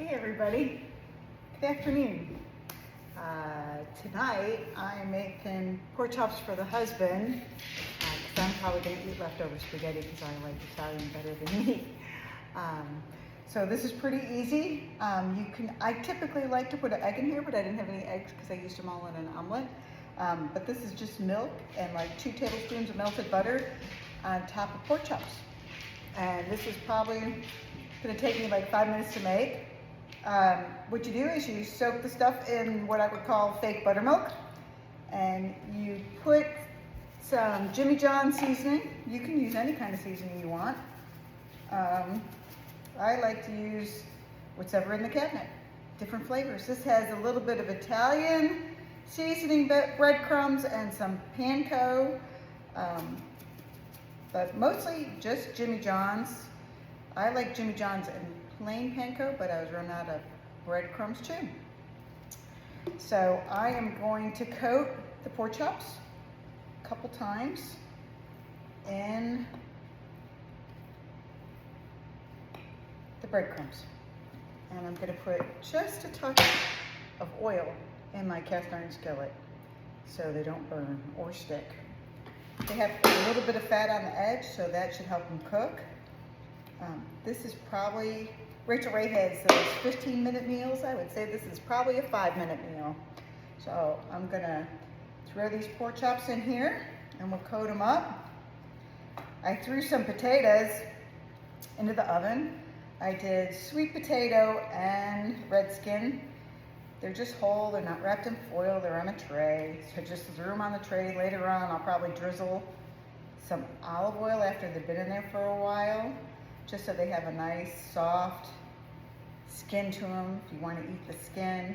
Hey everybody, good afternoon. Tonight I'm making pork chops for the husband because I'm probably going to eat leftover spaghetti because I like Italian better than me. So this is pretty easy. I typically like to put an egg in here, but I didn't have any eggs because I used them all in an omelet. But this is just milk and like 2 tablespoons of melted butter on top of pork chops. And this is probably going to take me like 5 minutes to make. What you do is you soak the stuff in what I would call fake buttermilk, and you put some Jimmy John seasoning. You can use any kind of seasoning you want. I like to use whatever in the cabinet, different flavors. This has a little bit of Italian seasoning, breadcrumbs, and some panko, but mostly just Jimmy John's. I like Jimmy John's and plain panko, but I was running out of breadcrumbs too. So I am going to coat the pork chops a couple times in the breadcrumbs. And I'm going to put just a touch of oil in my cast iron skillet so they don't burn or stick. They have a little bit of fat on the edge, so that should help them cook. This is probably, Rachel Ray has those 15-minute meals. I would say this is probably a 5-minute meal. So I'm gonna throw these pork chops in here and we'll coat them up. I threw some potatoes into the oven. I did sweet potato and red skin. They're just whole, they're not wrapped in foil, they're on a tray. So just threw them on the tray. Later on, I'll probably drizzle some olive oil after they've been in there for a while, just so they have a nice soft skin to them if you want to eat the skin.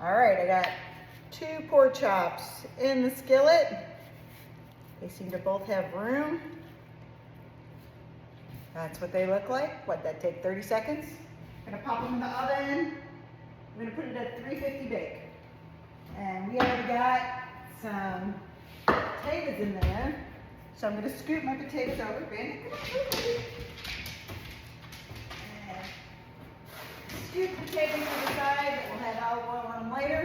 All right, I got 2 pork chops in the skillet. They seem to both have room. That's what they look like. What, that take 30 seconds? I'm gonna pop them in the oven. I'm gonna put it at 350 bake. And we already got some potatoes in there. So I'm gonna scoop my potatoes over. Bandit, come on, baby. Scoop potatoes to the side. We'll have olive oil on them later.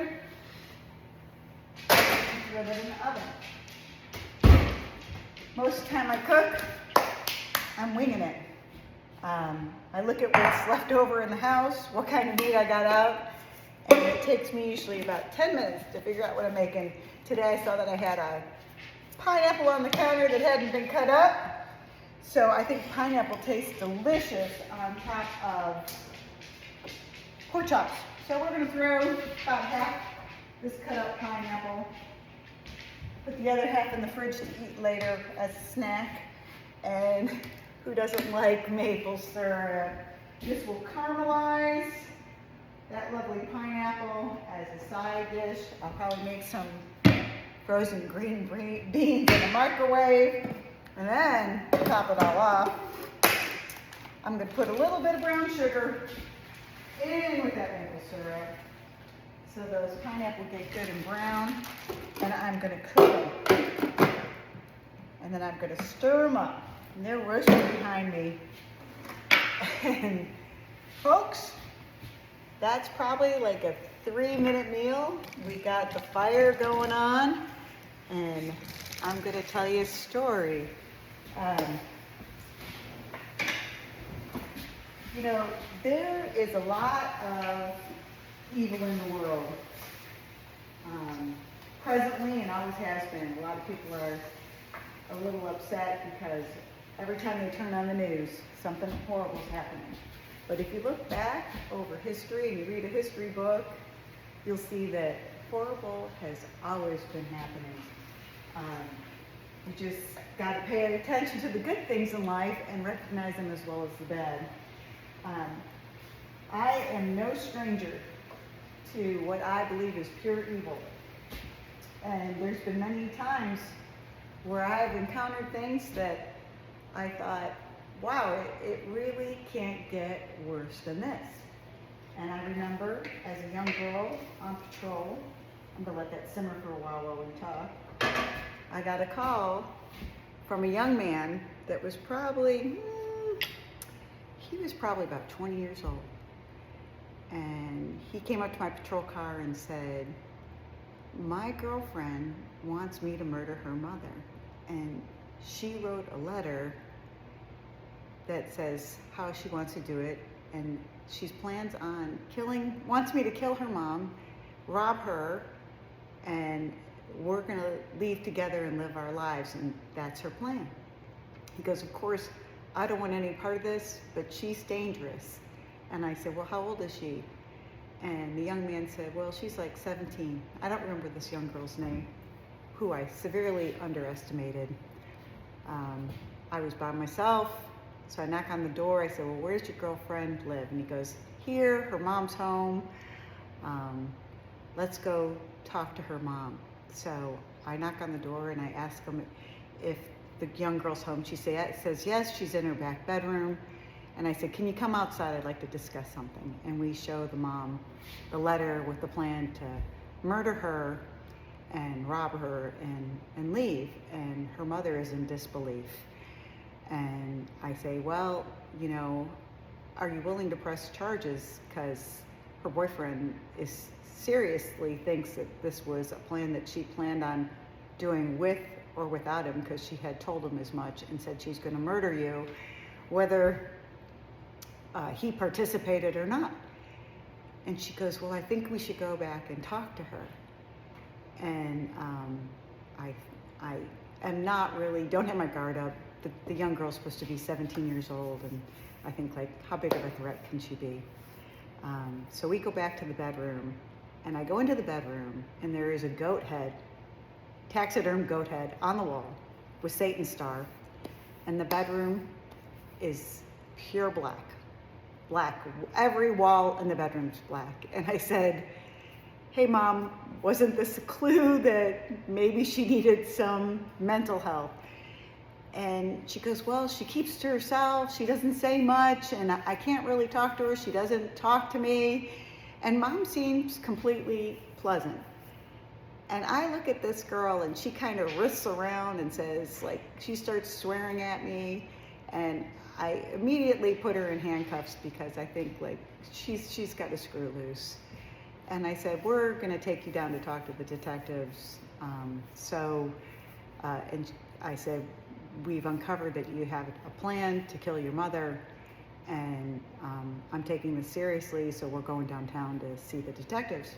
And throw that in the oven. Most of the time I cook, I'm winging it. I look at what's left over in the house, what kind of meat I got out, and it takes me usually about 10 minutes to figure out what I'm making. Today I saw that I had a pineapple on the counter that hadn't been cut up, so I think pineapple tastes delicious on top of pork chops. So we're going to throw about half this cut up pineapple, put the other half in the fridge to eat later as a snack. And who doesn't like maple syrup? This will caramelize that lovely pineapple as a side dish. I'll probably make some frozen green beans in the microwave. And then to top it all off, I'm going to put a little bit of brown sugar in with that maple syrup so those pineapple get good and brown. And I'm going to cook them. And then I'm going to stir them up. And they're roasting behind me. And folks, that's probably like a 3-minute meal. We got the fire going on, and I'm going to tell you a story. You know, there is a lot of evil in the world. Presently, and always has been. A lot of people are a little upset because every time they turn on the news, something horrible is happening. But if you look back over history and you read a history book, you'll see that horrible has always been happening. You just got to pay attention to the good things in life and recognize them as well as the bad. I am no stranger to what I believe is pure evil. And there's been many times where I've encountered things that I thought, wow, it really can't get worse than this. And I remember as a young girl on patrol, I'm gonna let that simmer for a while we talk, I got a call from a young man that was probably, he was probably about 20 years old. and he came up to my patrol car and said, my girlfriend wants me to murder her mother, and she wrote a letter that says how she wants to do it, and she plans on wants me to kill her mom, rob her, and we're gonna leave together and live our lives, and that's her plan. He goes, of course, I don't want any part of this, but she's dangerous. And I said, well, how old is she? And the young man said, well, she's like 17. I don't remember this young girl's name, who I severely underestimated. I was by myself, so I knock on the door. I said, well, where's your girlfriend live? And he goes, here, her mom's home. Let's go talk to her mom. So I knock on the door and I ask him if the young girl's home. She says, yes, she's in her back bedroom. And I said, can you come outside? I'd like to discuss something. And we show the mom the letter with the plan to murder her and rob her and leave. And her mother is in disbelief. And I say, well, you know, are you willing to press charges? Because her boyfriend seriously thinks that this was a plan that she planned on doing with or without him, because she had told him as much and said she's going to murder you, whether he participated or not. And she goes, well, I think we should go back and talk to her. And I am not really, don't have my guard up. The young girl's supposed to be 17 years old, and I think, like, how big of a threat can she be? So we go back to the bedroom, and I go into the bedroom, and there is a goat head, taxidermed goat head on the wall with Satan's star, and the bedroom is pure black. Black. Every wall in the bedroom is black. And I said, hey, Mom, wasn't this a clue that maybe she needed some mental health? And she goes, well, she keeps to herself. She doesn't say much, and I can't really talk to her. She doesn't talk to me. And Mom seems completely pleasant. And I look at this girl, and she kind of wrists around and says, like, she starts swearing at me. And I immediately put her in handcuffs because I think, like, she's got to screw loose. And I said, we're going to take you down to talk to the detectives. And I said, we've uncovered that you have a plan to kill your mother, and I'm taking this seriously, so we're going downtown to see the detectives.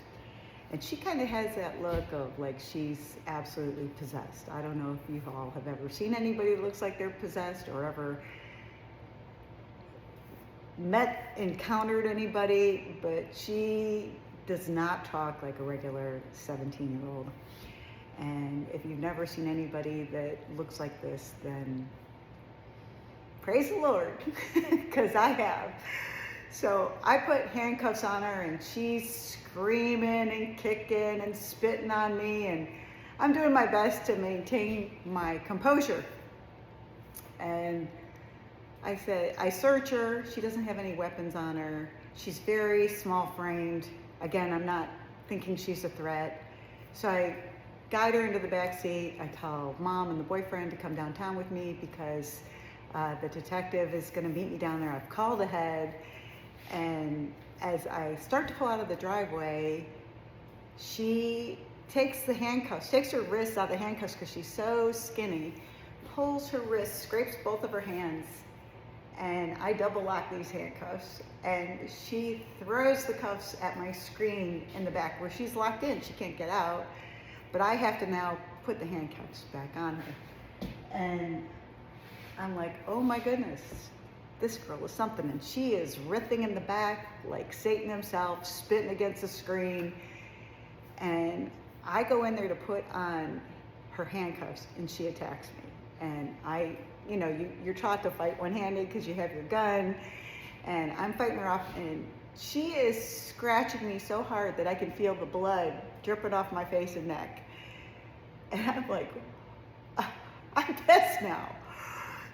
And she kind of has that look of, like, she's absolutely possessed. I don't know if you all have ever seen anybody that looks like they're possessed, or ever encountered anybody, but she does not talk like a regular 17-year-old. And if you've never seen anybody that looks like this, then praise the Lord, because I have. So I put handcuffs on her, and she's screaming and kicking and spitting on me, and I'm doing my best to maintain my composure. And I said, I search her. She doesn't have any weapons on her. She's very small-framed. Again, I'm not thinking she's a threat. So I guide her into the back seat. I tell Mom and the boyfriend to come downtown with me because the detective is going to meet me down there. I've called ahead. And as I start to pull out of the driveway, she takes her wrists out of the handcuffs because she's so skinny, pulls her wrists, scrapes both of her hands, and I double lock these handcuffs. And she throws the cuffs at my screen in the back where she's locked in. She can't get out. But I have to now put the handcuffs back on her. And I'm like, oh my goodness, this girl is something. And she is writhing in the back like Satan himself, spitting against the screen. And I go in there to put on her handcuffs, and she attacks me. And you're taught to fight one-handed because you have your gun. And I'm fighting her off, and she is scratching me so hard that I can feel the blood dripping off my face and neck. And I'm like, I'm pissed now.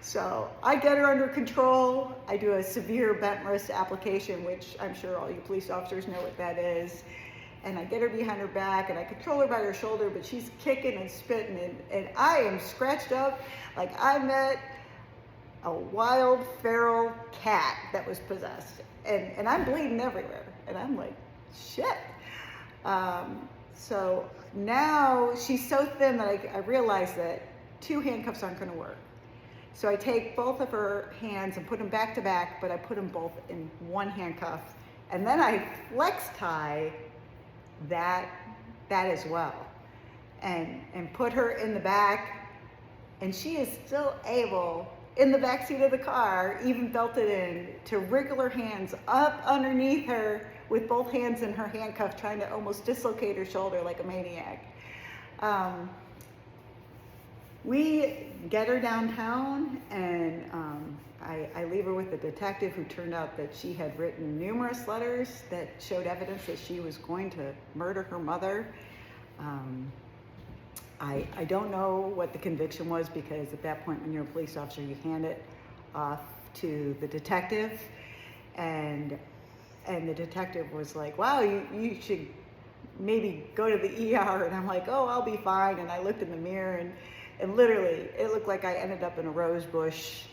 So I get her under control. I do a severe bent wrist application, which I'm sure all you police officers know what that is. And I get her behind her back, and I control her by her shoulder, but she's kicking and spitting, and I am scratched up like I met a wild feral cat that was possessed. And I'm bleeding everywhere. And I'm like, shit. So now she's so thin that I realize that 2 handcuffs aren't going to work. So I take both of her hands and put them back to back, but I put them both in 1 handcuff. And then I flex tie that as well. And put her in the back. And she is still able, in the back seat of the car, even belted in, to wriggle her hands up underneath her with both hands in her handcuff, trying to almost dislocate her shoulder like a maniac. We get her downtown, and I leave her with the detective, who turned out that she had written numerous letters that showed evidence that she was going to murder her mother. I don't know what the conviction was, because at that point, when you're a police officer, you hand it off to the detective, and the detective was like, wow, you should maybe go to the ER. And I'm like, oh, I'll be fine. And I looked in the mirror, and literally it looked like I ended up in a rose bush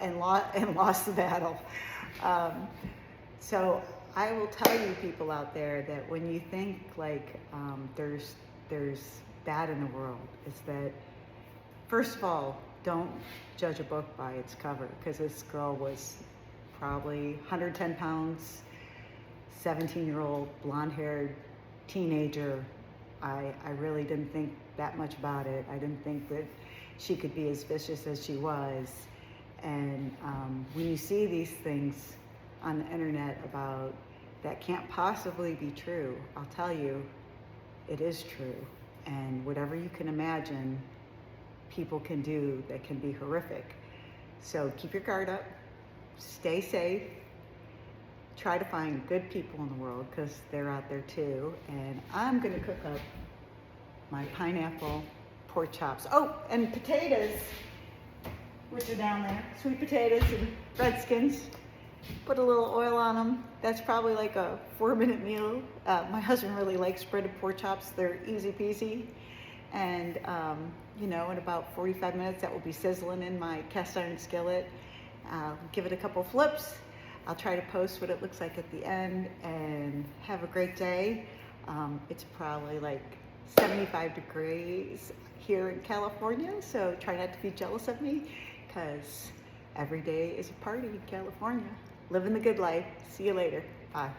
and lost the battle. So I will tell you, people out there, that when you think like there's bad in the world, is that, first of all, don't judge a book by its cover, because this girl was probably 110 pounds, 17-year-old, blonde-haired teenager. I really didn't think that much about it. I didn't think that she could be as vicious as she was. And when you see these things on the internet about that can't possibly be true, I'll tell you, it is true. And whatever you can imagine, people can do that can be horrific. So keep your guard up, stay safe, try to find good people in the world, because they're out there too. And I'm gonna cook up my pineapple pork chops. Oh, and potatoes, which are down there. Sweet potatoes and red skins. Put a little oil on them. That's probably like a 4-minute meal. My husband really likes breaded pork chops. They're easy peasy. And in about 45 minutes, that will be sizzling in my cast iron skillet. Give it a couple flips. I'll try to post what it looks like at the end, and have a great day. It's probably like 75 degrees here in California, so try not to be jealous of me, because every day is a party in California. Living the good life. See you later. Bye.